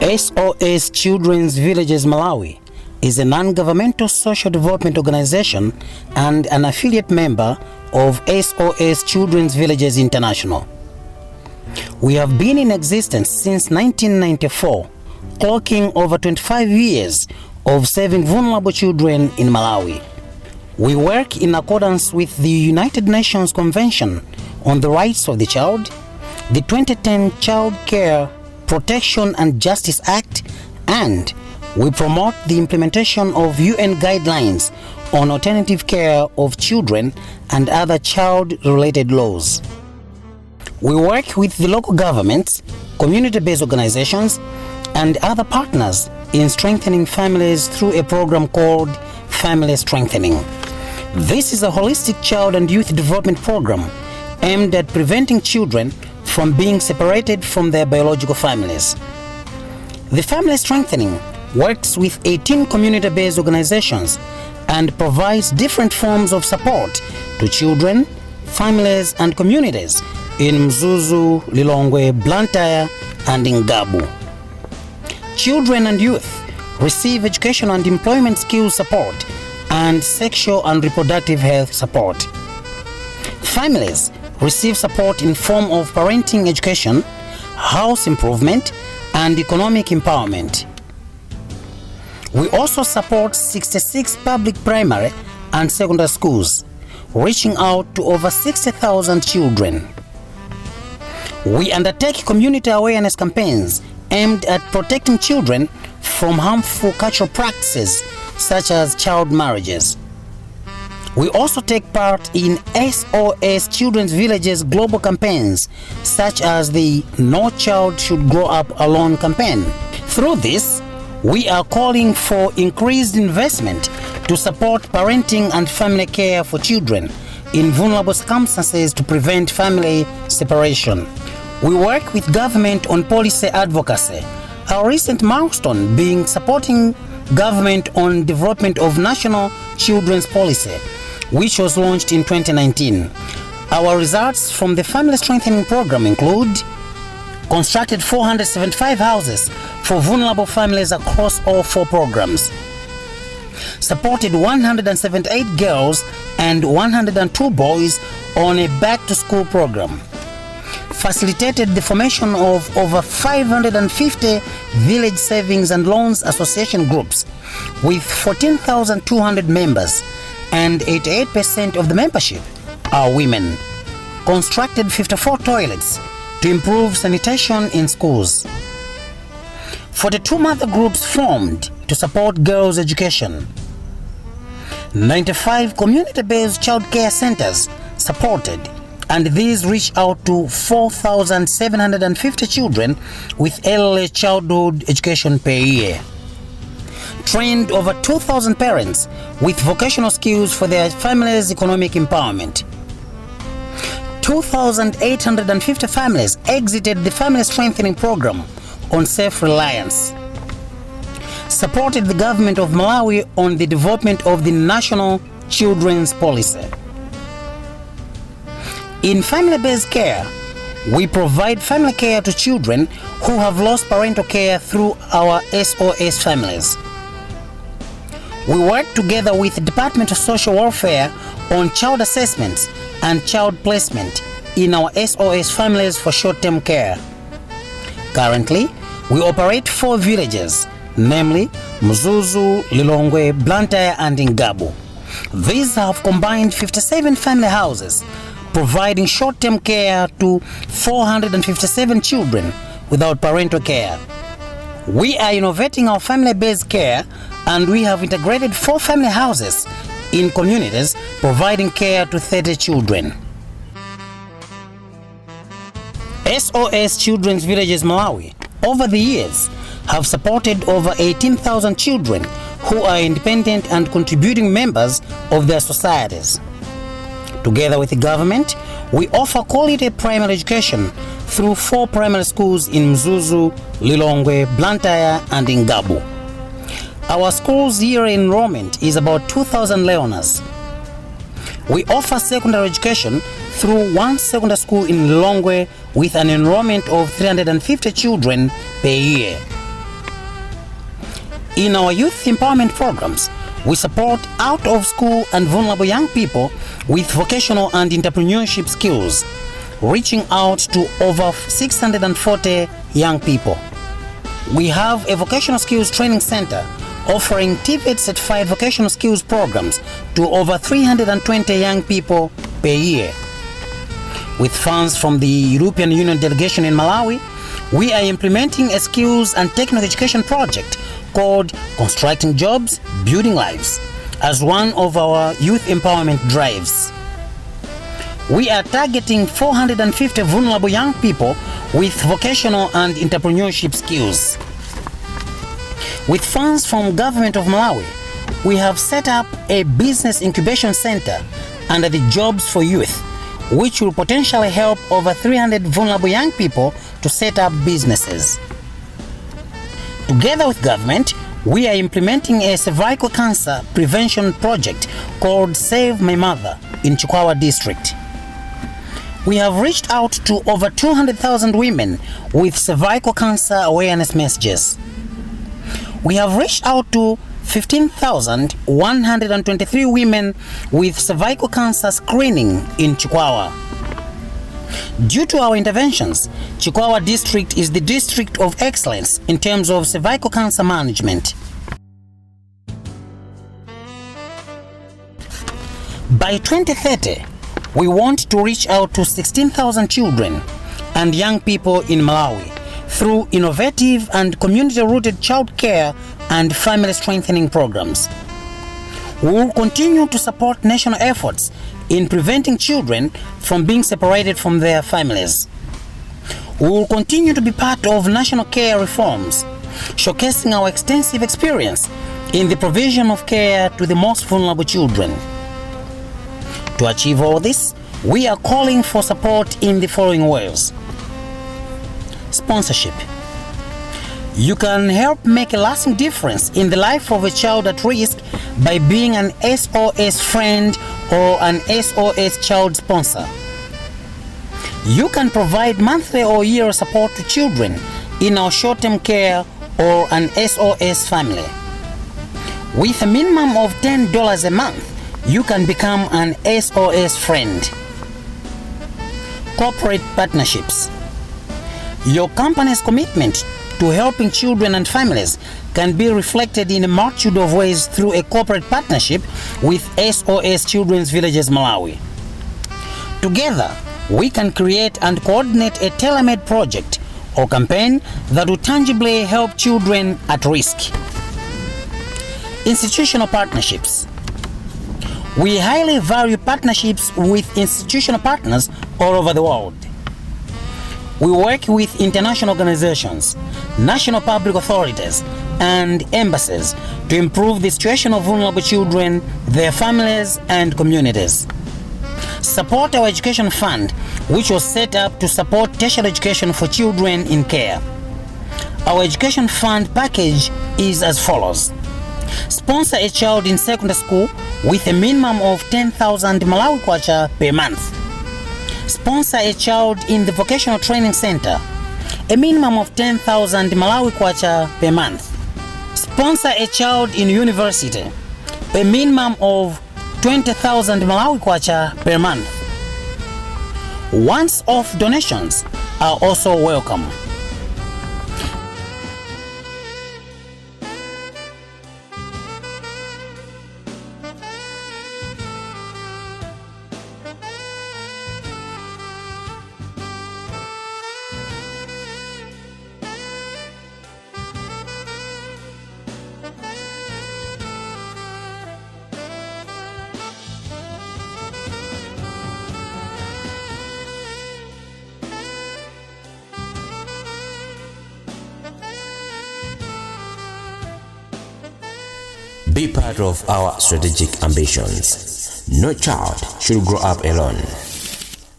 SOS Children's Villages Malawi is a non-governmental social development organization and an affiliate member of SOS Children's Villages International. We have been in existence since 1994, clocking over 25 years of serving vulnerable children in Malawi. We work in accordance with the United Nations Convention on the Rights of the Child, the 2010 Child Care Protection and Justice Act, and we promote the implementation of UN guidelines on alternative care of children and other child-related laws. We work with the local governments, community-based organizations, and other partners in strengthening families through a program called Family Strengthening. This is a holistic child and youth development program aimed at preventing children from being separated from their biological families. The Family Strengthening works with 18 community-based organizations and provides different forms of support to children, families, and communities in Mzuzu, Lilongwe, Blantyre, and Ngabu. Children and youth receive education and employment skills support and sexual and reproductive health support. Families receive support in form of parenting education, house improvement, and economic empowerment. We also support 66 public primary and secondary schools, reaching out to over 60,000 children. We undertake community awareness campaigns aimed at protecting children from harmful cultural practices such as child marriages. We also take part in SOS Children's Villages global campaigns such as the No Child Should Grow Up Alone campaign. Through this, we are calling for increased investment to support parenting and family care for children in vulnerable circumstances to prevent family separation. We work with government on policy advocacy, our recent milestone being supporting government on development of national children's policy, which was launched in 2019. Our results from the Family Strengthening Program include constructed 475 houses for vulnerable families across all 4 programs, supported 178 girls and 102 boys on a back-to-school program, facilitated the formation of over 550 village savings and loans association groups with 14,200 members, and 88% of the membership are women, constructed 54 toilets to improve sanitation in schools, 42 mother groups formed to support girls' education, 95 community-based child care centers supported, and these reach out to 4,750 children with early childhood education per year. Trained over 2,000 parents with vocational skills for their families' economic empowerment. 2,850 families exited the Family Strengthening Program on self-reliance. Supported the government of Malawi on the development of the National Children's Policy. In family-based care, we provide family care to children who have lost parental care through our SOS families. We work together with the Department of Social Welfare on child assessments and child placement in our SOS families for short-term care. Currently, we operate 4 villages, namely Mzuzu, Lilongwe, Blantyre, and Ngabu. These have combined 57 family houses, providing short-term care to 457 children without parental care. We are innovating our family-based care, and we have integrated 4 family houses in communities, providing care to 30 children. SOS Children's Villages Malawi, over the years, have supported over 18,000 children who are independent and contributing members of their societies. Together with the government, we offer quality primary education through 4 primary schools in Mzuzu, Lilongwe, Blantyre, and Ngabu. Our school's year enrollment is about 2,000 learners. We offer secondary education through 1 secondary school in Lilongwe with an enrollment of 350 children per year. In our youth empowerment programs, we support out-of-school and vulnerable young people with vocational and entrepreneurship skills, reaching out to over 640 young people. We have a vocational skills training center offering TVET-certified vocational skills programs to over 320 young people per year. With funds from the European Union delegation in Malawi, we are implementing a skills and technical education project called Constructing Jobs, Building Lives as one of our youth empowerment drives. We are targeting 450 vulnerable young people with vocational and entrepreneurship skills. With funds from Government of Malawi, we have set up a business incubation center under the Jobs for Youth, which will potentially help over 300 vulnerable young people to set up businesses. Together with government, we are implementing a cervical cancer prevention project called Save My Mother in Chikwawa district. We have reached out to over 200,000 women with cervical cancer awareness messages. We have reached out to 15,123 women with cervical cancer screening in Chikwawa. Due to our interventions, Chikwawa district is the district of excellence in terms of cervical cancer management. By 2030, we want to reach out to 16,000 children and young people in Malawi through innovative and community-rooted child care and family strengthening programs. We will continue to support national efforts in preventing children from being separated from their families. We will continue to be part of national care reforms, showcasing our extensive experience in the provision of care to the most vulnerable children. To achieve all this, we are calling for support in the following ways. Sponsorship. You can help make a lasting difference in the life of a child at risk by being an SOS friend or an SOS child sponsor. You can provide monthly or yearly support to children in our short-term care or an SOS family. With a minimum of $10 a month, you can become an SOS friend. Corporate partnerships. Your company's commitment to helping children and families can be reflected in a multitude of ways through a corporate partnership with SOS Children's Villages Malawi. Together, we can create and coordinate a tailor-made project or campaign that will tangibly help children at risk. Institutional partnerships. We highly value partnerships with institutional partners all over the world. We work with international organizations, national public authorities, and embassies to improve the situation of vulnerable children, their families, and communities. Support our education fund, which was set up to support tertiary education for children in care. Our education fund package is as follows. Sponsor a child in secondary school with a minimum of 10,000 Malawi kwacha per month. Sponsor a child in the vocational training center, a minimum of 10,000 Malawi kwacha per month. Sponsor a child in university, a minimum of 20,000 Malawi kwacha per month. Once-off donations are also welcome. Be part of our strategic ambitions. No child should grow up alone.